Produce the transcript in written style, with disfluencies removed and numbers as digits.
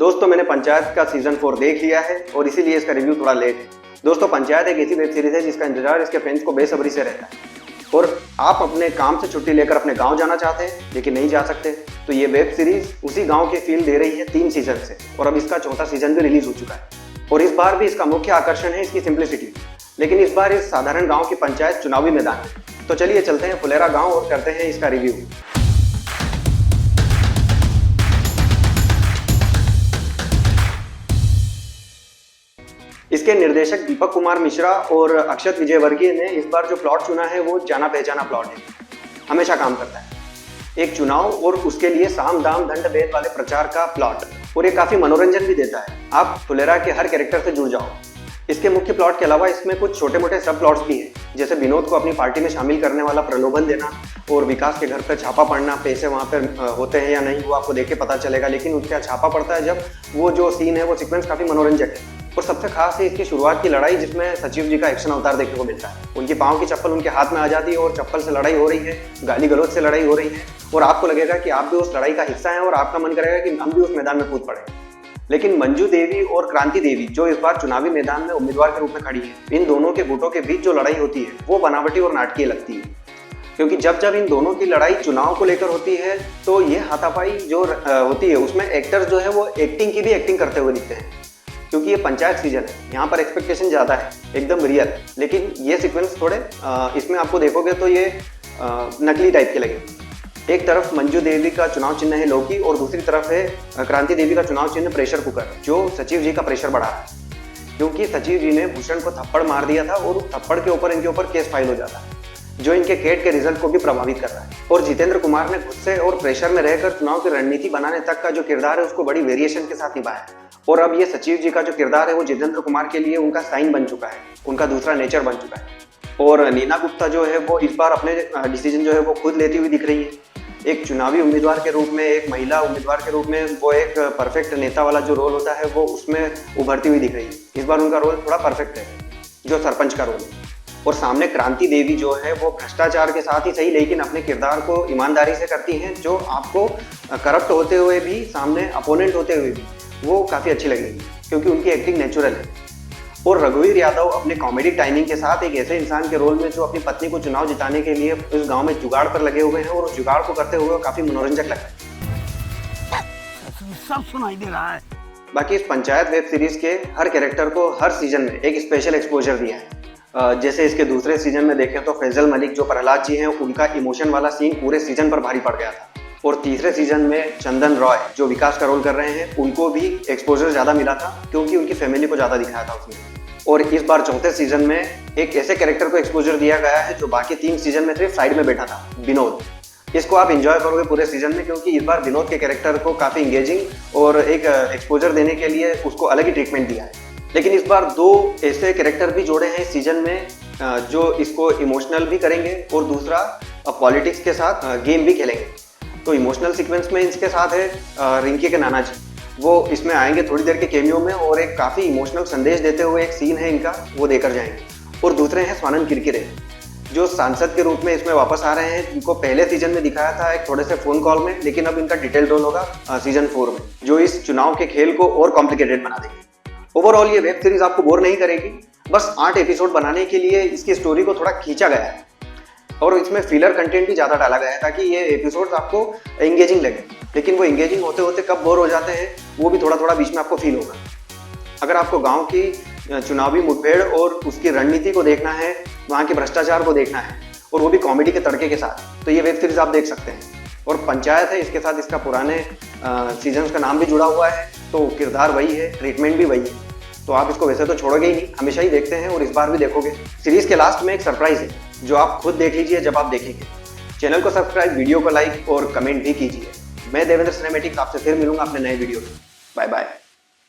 दोस्तों मैंने पंचायत का सीजन 4 देख लिया है और इसीलिए इसका रिव्यू थोड़ा लेट है। दोस्तों पंचायत एक ऐसी वेब सीरीज है जिसका इंतजार इसके फैंस को बेसब्री से रहता है और आप अपने काम से छुट्टी लेकर अपने गांव जाना चाहते हैं लेकिन नहीं जा सकते, तो ये वेब सीरीज उसी गांव की फील दे रही है 3 सीजन से और अब इसका 4था सीजन भी रिलीज हो चुका है। और इस बार भी इसका मुख्य आकर्षण है इसकी सिंप्लिसिटी, लेकिन इस बार इस साधारण गाँव की पंचायत चुनावी मैदान है। तो चलिए चलते हैं फुलेरा गाँव और करते हैं इसका रिव्यू। इसके निर्देशक दीपक कुमार मिश्रा और अक्षत विजयवर्गीय ने इस बार जो प्लॉट चुना है वो जाना पहचाना प्लॉट है, हमेशा काम करता है। एक चुनाव और उसके लिए साम दाम दंड भेद वाले प्रचार का प्लॉट, और ये काफी मनोरंजन भी देता है। आप फुलेरा के हर कैरेक्टर से जुड़ जाओ। इसके मुख्य प्लॉट के अलावा इसमें कुछ छोटे मोटे सब प्लॉट्स भी हैं, जैसे विनोद को अपनी पार्टी में शामिल करने वाला प्रलोभन देना और विकास के घर पर छापा पड़ना। पैसे वहाँ पर होते हैं या नहीं वो आपको देख के पता चलेगा, लेकिन उसका छापा पड़ता है जब वो जो सीन है वो सीक्वेंस काफी मनोरंजक है। और सबसे खास है इसकी शुरुआत की लड़ाई, जिसमें सचिव जी का एक्शन अवतार देखने को मिलता है। उनकी पाँव की चप्पल उनके हाथ में आ जाती है और चप्पल से लड़ाई हो रही है, गाली गलौज से लड़ाई हो रही है और आपको लगेगा कि आप भी उस लड़ाई का हिस्सा हैं और आपका मन करेगा कि हम भी उस मैदान में कूद पड़े। लेकिन मंजू देवी और क्रांति देवी जो इस बार चुनावी मैदान में उम्मीदवार के रूप में खड़ी है, इन दोनों के गुटों के बीच जो लड़ाई होती है वो बनावटी और नाटकीय लगती है, क्योंकि जब जब इन दोनों की लड़ाई चुनाव को लेकर होती है तो ये हाथापाई जो होती है उसमें एक्टर्स जो है वो एक्टिंग की भी एक्टिंग करते हुए दिखते हैं। क्योंकि ये पंचायत सीजन है, यहाँ पर एक्सपेक्टेशन ज़्यादा है, एकदम रियल। लेकिन ये सीक्वेंस थोड़े इसमें आपको देखोगे तो ये नकली टाइप के लगे। एक तरफ मंजू देवी का चुनाव चिन्ह है लौकी और दूसरी तरफ है क्रांति देवी का चुनाव चिन्ह प्रेशर कुकर, जो सचिव जी का प्रेशर बढ़ा है, क्योंकि सचिव जी ने भूषण को थप्पड़ मार दिया था और उस थप्पड़ के ऊपर इनके ऊपर केस फाइल हो जाता है, जो इनके कैट के रिजल्ट को भी प्रभावित कर रहा है। और जितेंद्र कुमार ने गुस्से और प्रेशर में रहकर चुनाव की रणनीति बनाने तक का जो किरदार है उसको बड़ी वेरिएशन के साथ निभाया है। और अब ये सचिव जी का जो किरदार है वो जितेंद्र कुमार के लिए उनका साइन बन चुका है, उनका दूसरा नेचर बन चुका है। और नीना गुप्ता जो है वो इस बार अपने डिसीजन जो है वो खुद लेती हुई दिख रही है। एक चुनावी उम्मीदवार के रूप में, एक महिला उम्मीदवार के रूप में वो एक परफेक्ट नेता वाला जो रोल होता है वो उसमें उभरती हुई दिख रही है। इस बार उनका रोल थोड़ा परफेक्ट है, जो सरपंच का रोल है। और सामने क्रांति देवी जो है वो भ्रष्टाचार के साथ ही सही लेकिन अपने किरदार को ईमानदारी से करती हैं, जो आपको करप्ट होते हुए भी, सामने अपोनेंट होते हुए भी वो काफ़ी अच्छी लगेगी, क्योंकि उनकी एक्टिंग नेचुरल है। और रघुवीर यादव अपने कॉमेडी टाइमिंग के साथ एक ऐसे इंसान के रोल में जो अपनी पत्नी को चुनाव जिताने के लिए उस गांव में जुगाड़ पर लगे हुए हैं और उस जुगाड़ को करते हुए काफ़ी मनोरंजक लगता है। सब सुनाई दे रहा है। बाकी इस पंचायत वेब सीरीज के हर कैरेक्टर को हर सीजन में एक स्पेशल एक्सपोजर दिया है। जैसे इसके दूसरे सीजन में देखें तो फैजल मलिक जो प्रहलाद जी हैं, उनका इमोशन वाला सीन पूरे सीजन पर भारी पड़ गया था। और तीसरे सीजन में चंदन रॉय जो विकास का रोल कर रहे हैं, उनको भी एक्सपोजर ज़्यादा मिला था क्योंकि उनकी फैमिली को ज़्यादा दिखाया था उसमें। और इस बार चौथे सीजन में एक ऐसे कैरेक्टर को एक्सपोजर दिया गया है जो बाकी 3 सीजन में सिर्फ साइड में बैठा था, विनोद। इसको आप एंजॉय करोगे पूरे सीजन में, क्योंकि इस बार विनोद के कैरेक्टर को काफ़ी इंगेजिंग और एक एक्सपोजर देने के लिए उसको अलग ही ट्रीटमेंट दिया है। लेकिन इस बार 2 ऐसे कैरेक्टर भी जोड़े हैं इस सीजन में जो इसको इमोशनल भी करेंगे और दूसरा पॉलिटिक्स के साथ गेम भी खेलेंगे। तो इमोशनल सीक्वेंस में इसके साथ है रिंकी के नाना जी, वो इसमें आएंगे थोड़ी देर के कैमियो में और एक काफ़ी इमोशनल संदेश देते हुए एक सीन है इनका, वो देकर जाएंगे। और दूसरे हैं स्वानंद किरकिरे जो सांसद के रूप में इसमें वापस आ रहे हैं। इनको पहले सीजन में दिखाया था एक थोड़े से फोन कॉल में, लेकिन अब इनका डिटेल रोल होगा सीजन 4 में, जो इस चुनाव के खेल को और कॉम्प्लिकेटेड बना देंगे। ओवरऑल ये वेब सीरीज आपको बोर नहीं करेगी। बस 8 एपिसोड बनाने के लिए इसकी स्टोरी को थोड़ा खींचा गया है और इसमें फिलर कंटेंट भी ज़्यादा डाला गया है ताकि ये एपिसोड्स आपको एंगेजिंग लगे। लेकिन वो एंगेजिंग होते होते कब बोर हो जाते हैं वो भी थोड़ा थोड़ा बीच में आपको फील होगा। अगर आपको गांव की चुनावी मुठभेड़ और उसकी रणनीति को देखना है, वहाँ के भ्रष्टाचार को देखना है और वो भी कॉमेडी के तड़के के साथ, तो ये वेब सीरीज आप देख सकते हैं। और पंचायत है, इसके साथ इसका पुराने सीजन्स का नाम भी जुड़ा हुआ है, तो किरदार वही है, ट्रीटमेंट भी वही है, तो आप इसको वैसे तो छोड़ोगे ही नहीं, हमेशा ही देखते हैं और इस बार भी देखोगे। सीरीज के लास्ट में एक सरप्राइज है जो आप खुद देख लीजिए जब आप देखेंगे। चैनल को सब्सक्राइब, वीडियो को लाइक और कमेंट भी कीजिए। मैं देवेंद्र सिनेमैटिक्स आपसे फिर मिलूंगा अपने नए वीडियो में। Bye bye.